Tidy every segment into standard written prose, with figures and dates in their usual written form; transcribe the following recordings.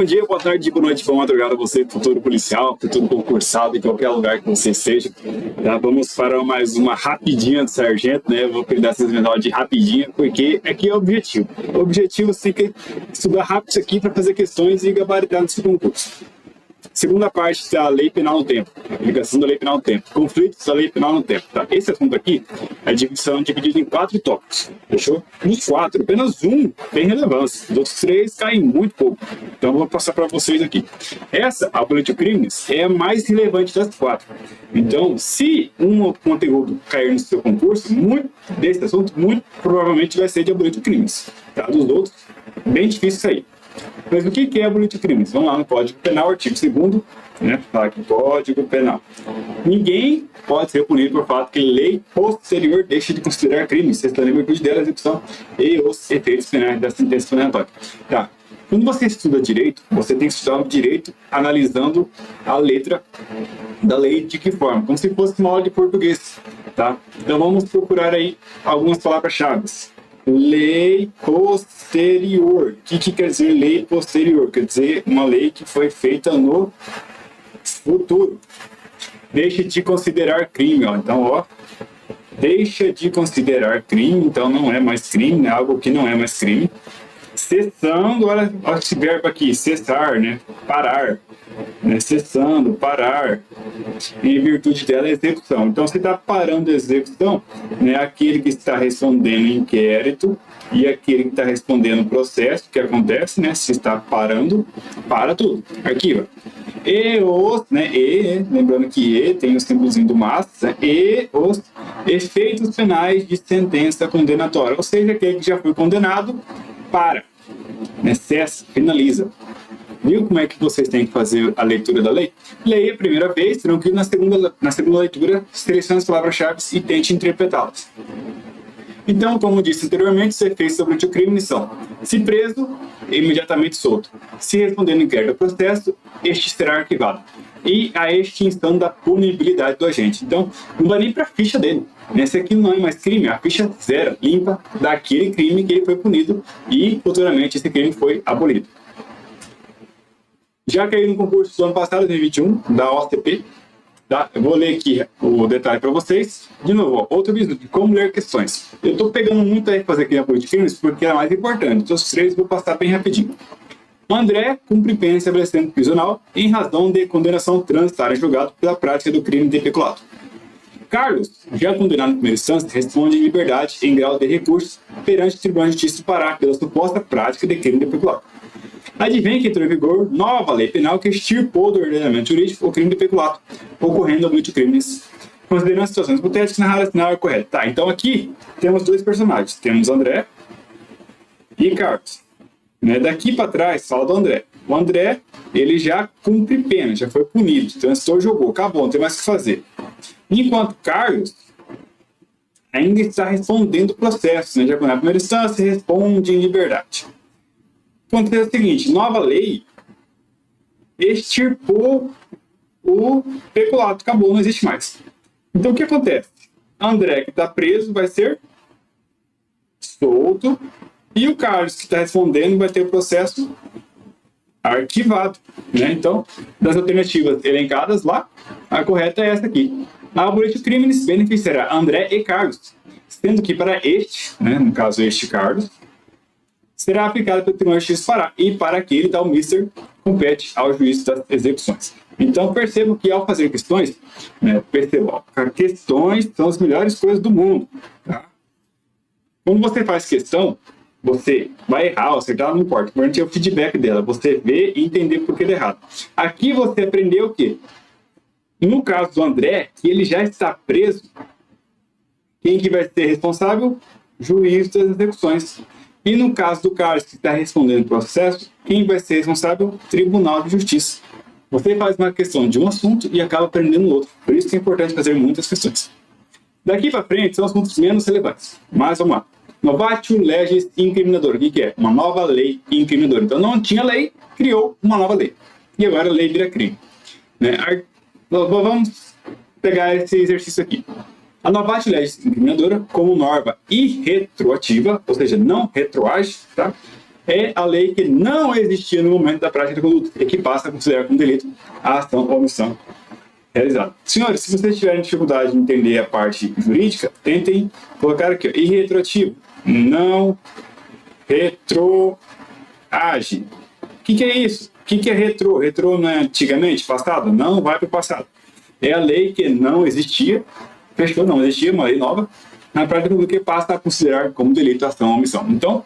Bom dia, boa tarde, boa noite, boa madrugada a você, futuro policial, futuro concursado, em qualquer lugar que você esteja. Tá? Vamos para mais uma rapidinha do sargento, né? Eu vou cuidar dessas menores de rapidinha, porque aqui é o objetivo. O objetivo você tem que estudar rápido isso aqui para fazer questões e gabaritar no seu concurso. Segunda parte da lei penal no tempo, aplicação da lei penal no tempo, conflitos da lei penal no tempo. Tá? Esse assunto aqui são divididos em 4 tópicos, fechou? Dos 4, apenas um tem relevância, os outros 3 caem muito pouco. Então eu vou passar para vocês aqui. Essa, a Política Crimes, é a mais relevante das 4. Então, se um conteúdo cair no seu concurso, muito desse assunto, muito provavelmente vai ser de Política Crimes. Tá? Dos outros, bem difícil sair. Mas o que é abolir crimes? Vamos lá no Código Penal, artigo 2º, né? Fala aqui, Código Penal. Ninguém pode ser punido por fato que lei posterior deixe de considerar crime, se está em virtude dela a execução e os efeitos penais da sentença condenatória. Tá. Quando você estuda direito, você tem que estudar o direito analisando a letra da lei de que forma? Como se fosse uma aula de português, tá? Então vamos procurar aí algumas palavras-chave. Lei posterior. O que quer dizer lei posterior? Quer dizer uma lei que foi feita no futuro. Deixa de considerar crime, ó. Então, ó, deixa de considerar crime, então não é mais crime, é algo que não é mais crime. Cessando, olha esse verbo aqui, cessar, né? Parar. Né? Cessando, parar. Em virtude dela, a execução. Então, se está parando a execução, né? Aquele que está respondendo inquérito e aquele que está respondendo processo, que acontece, né? Se está parando, para tudo. Aqui, ó. E os, né? Lembrando que E tem o símbolozinho do mas, né? E os efeitos penais de sentença condenatória. Ou seja, aquele que já foi condenado, para, né? Cessa, finaliza. Viu como é que vocês têm que fazer a leitura da lei? Leia a primeira vez, tranquilo, na segunda leitura, selecione as palavras-chave e tente interpretá-las. Então, como disse anteriormente, os efeitos sobre o crime são: se preso, imediatamente solto. Se responder no inquérito do processo, este será arquivado. E a extinção da punibilidade do agente. Então, não vai nem para a ficha dele. Esse aqui não é mais crime, a ficha zero, limpa daquele crime que ele foi punido e, futuramente, esse crime foi abolido. Já caiu no concurso do ano passado, 2021, da OCP, tá? Eu vou ler aqui o detalhe para vocês. De novo, ó, outro vídeo de como ler questões. Eu estou pegando muito aí fazer aqui na Política Crimes porque é a mais importante. Então, os 3 vou passar bem rapidinho. André cumpre pena estabelecendo prisional em razão de condenação transitária em julgado pela prática do crime de peculato. Carlos, já condenado em primeira instância, responde em liberdade em grau de recurso perante o Tribunal de Justiça do Pará pela suposta prática de crime de peculato. Advém que entrou em vigor nova lei penal que extirpou do ordenamento jurídico o crime de peculato, ocorrendo ao de crimes, considerando as situações hipotéticas narradas na hora correta. Tá, então aqui temos 2 personagens. Temos André e Carlos. Né? Daqui para trás, fala do André. O André, ele já cumpre pena, já foi punido, transitou, jogou, acabou, não tem mais o que fazer. Enquanto Carlos ainda está respondendo o processo, né? Já quando é a primeira instância, responde em liberdade. Acontece o seguinte: nova lei extirpou o peculato, acabou, não existe mais. Então o que acontece? André, que está preso, vai ser solto, e o Carlos, que está respondendo, vai ter o processo arquivado. Né? Então, das alternativas elencadas lá, a correta é essa aqui. A Política Crimes beneficiará André e Carlos, sendo que para este, né, no caso este Carlos, será aplicado pelo Tribunal de Justiça do Pará, e para aquele tal Mister compete ao juiz das execuções. Então percebo que ao fazer questões, né, questões são as melhores coisas do mundo. Tá? Quando você faz questão, você vai errar, acertar, não importa. O importante é o feedback dela, você vê e entender por que deu errado. Aqui você aprendeu o quê? No caso do André, que ele já está preso, quem que vai ser responsável? Juiz das execuções. E no caso do Carlos, que está respondendo o processo, quem vai ser responsável? Tribunal de Justiça. Você faz uma questão de um assunto e acaba aprendendo outro. Por isso que é importante fazer muitas questões. Daqui para frente são assuntos menos relevantes. Mas vamos lá. Novatio legis incriminadora. O que é? Uma nova lei incriminadora. Então não tinha lei, criou uma nova lei. E agora a lei vira crime. Né? Vamos pegar esse exercício aqui. A novatio legis incriminadora, como norma irretroativa, ou seja, não retroage, tá? é a lei que não existia no momento da prática da conduta e que passa a considerar como delito a ação ou omissão realizada. Senhores, se vocês tiverem dificuldade de entender a parte jurídica, tentem colocar aqui, ó, irretroativo, não retroage. O que é isso? O que é retrô? Retrô não é antigamente, passado? Não vai para o passado. É a lei que não existia, fechou, não existia, uma lei nova, na prática do que passa a considerar como delito a ação ou omissão. Então,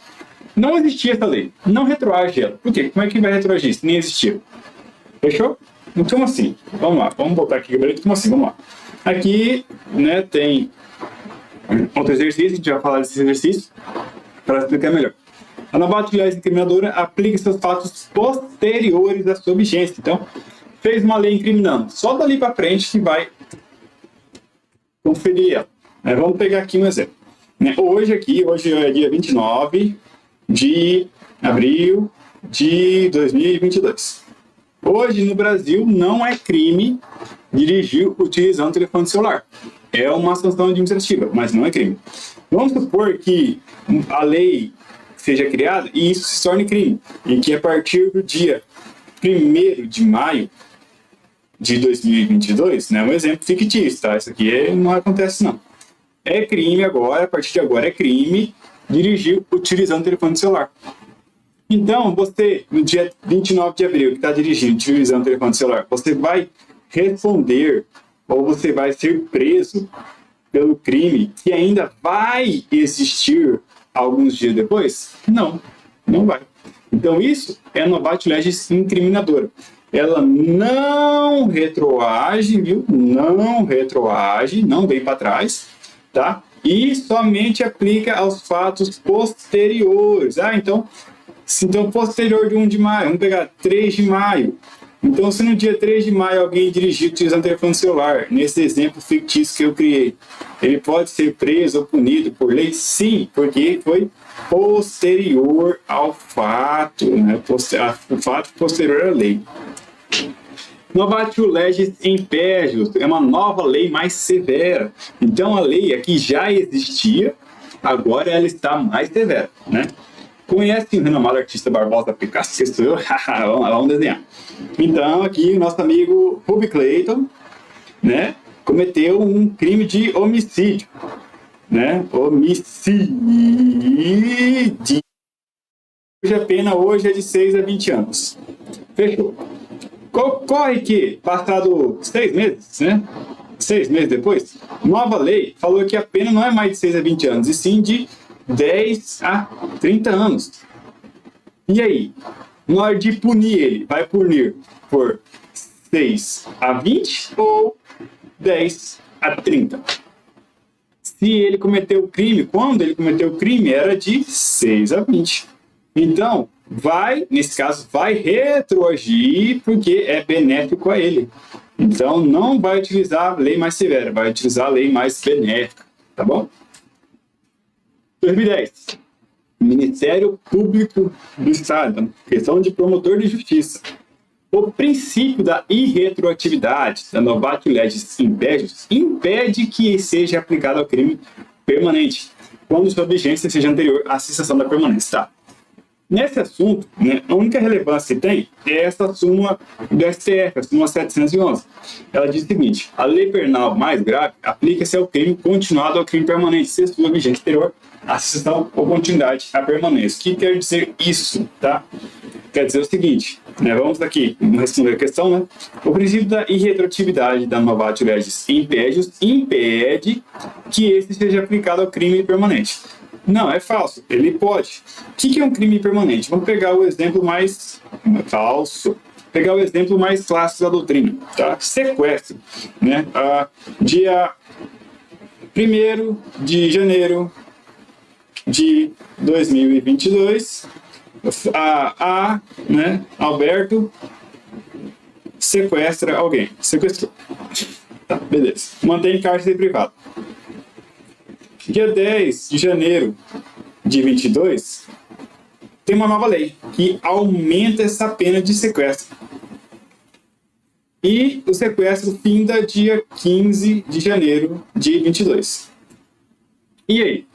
não existia essa lei, não retroage ela. Por quê? Como é que vai retroagir se nem existia? Fechou? Então, assim, vamos lá, vamos botar aqui, Gabriel, como assim? Vamos lá. Aqui, né, tem outro exercício, a gente vai falar desse exercício para explicar melhor. A nova atividade incriminadora aplica seus fatos posteriores à sua vigência. Então, fez uma lei incriminando. Só dali para frente que vai conferir ela. Vamos pegar aqui um exemplo. Hoje é dia 29 de abril de 2022. Hoje, no Brasil, não é crime dirigir utilizando o telefone celular. É uma sanção administrativa, mas não é crime. Vamos supor que a lei seja criada e isso se torne crime. E que a partir do dia 1º de maio de 2022, um exemplo fictício, tá? Isso aqui não acontece, não. É crime agora, a partir de agora é crime dirigir utilizando o telefone celular. Então, você, no dia 29 de abril, que está dirigindo utilizando o telefone celular, você vai responder ou você vai ser preso pelo crime que ainda vai existir alguns dias depois? Não, não vai. Então, isso é a novatio legis incriminadora. Ela não retroage, viu? Não retroage, não vem para trás, tá? E somente aplica aos fatos posteriores. Então, posterior de 1 de maio, vamos pegar 3 de maio. Então, se no dia 3 de maio alguém dirigir utilizando telefone celular, nesse exemplo fictício que eu criei, ele pode ser preso ou punido por lei? Sim, porque foi posterior ao fato, né? O fato posterior à lei. Novatio legis impégios é uma nova lei mais severa. Então, a lei aqui já existia, agora ela está mais severa, né? Conhece o renomado artista Barbosa Picasso? Que sou eu? Vamos desenhar. Então, aqui o nosso amigo Ruby Clayton, né, cometeu um crime de homicídio, né? Homicídio. Cuja pena hoje é de 6 a 20 anos. Fechou. Ocorre que, passado 6 meses, né? 6 meses depois, nova lei falou que a pena não é mais de 6 a 20 anos, e sim de 10 a 30 anos. E aí? Na hora de punir ele, vai punir por 6 a 20 ou 10 a 30? Se ele cometeu o crime, quando ele cometeu o crime, era de 6 a 20. Então, nesse caso, vai retroagir porque é benéfico a ele. Então, não vai utilizar a lei mais severa, vai utilizar a lei mais benéfica, tá bom? 2010. Ministério Público do Estado, questão de promotor de justiça. O princípio da irretroatividade da novatio legis impégios impede que seja aplicado ao crime permanente, quando sua vigência seja anterior à cessação da permanência. Tá? Nesse assunto, né, a única relevância que tem é essa súmula do STF, a súmula 711. Ela diz o seguinte: a lei penal mais grave aplica-se ao crime continuado ao crime permanente, se sua vigência anterior à cessação ou continuidade à permanência. O que quer dizer isso? Tá? Quer dizer o seguinte, né, vamos aqui responder a questão, né? O princípio da irretroatividade da novatio legis impégios impede que esse seja aplicado ao crime permanente. Não, é falso. Ele pode. O que é um crime permanente? Vamos pegar o exemplo mais falso. Pegar o exemplo mais clássico da doutrina, tá? Sequestro, né? Dia 1º de janeiro de 2022, né? Alberto sequestra alguém. Sequestrou. Tá, beleza. Mantém cárcere privado. Dia 10 de janeiro de 22, tem uma nova lei que aumenta essa pena de sequestro. E o sequestro finda dia 15 de janeiro de 22. E aí?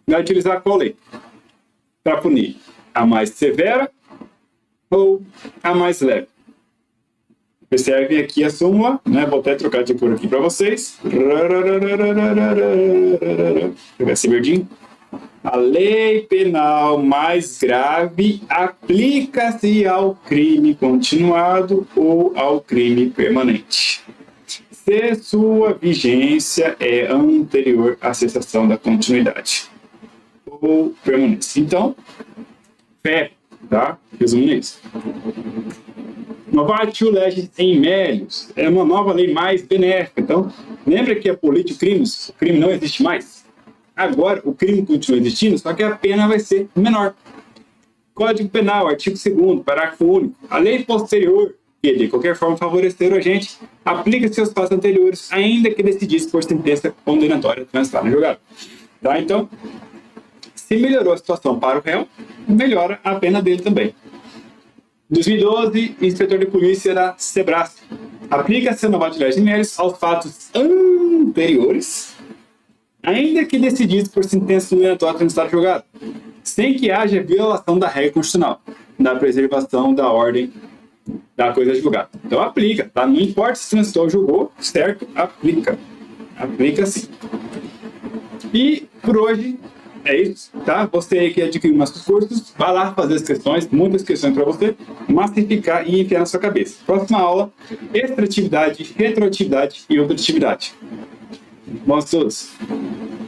Vai utilizar qual lei para punir? a mais severa ou a mais leve. Observem aqui a súmula, né? Vou até trocar de cor aqui para vocês. Pegar esse verdinho. A lei penal mais grave aplica-se ao crime continuado ou ao crime permanente, se sua vigência é anterior à cessação da continuidade ou permanência. Então, fé, tá? Resumindo isso. Novatio legis in melius é uma nova lei mais benéfica. Então, lembra que a política crimes, o crime não existe mais? Agora, o crime continua existindo, só que a pena vai ser menor. Código Penal, artigo 2º, parágrafo único. A lei posterior, que de qualquer forma favorecer o agente, aplica-se aos fatos anteriores, ainda que decidisse por sentença condenatória transitada no julgado. Tá? Então, se melhorou a situação para o réu, melhora a pena dele também. 2012, inspetor de polícia da Sebrasp. Aplica-se a Novatio legis in melius aos fatos anteriores, ainda que decidido por sentença condenatória transitada julgado, sem que haja violação da regra constitucional, da preservação da ordem da coisa julgada. Então aplica, tá? Não importa se transitou, julgou, certo? Aplica. Aplica sim. E por hoje é isso, tá? Você que adquiriu nossos cursos, vai lá fazer as questões, muitas questões para você, massificar e enfiar na sua cabeça. Próxima aula, extratividade, retroatividade e outra atividade. Bom estudos!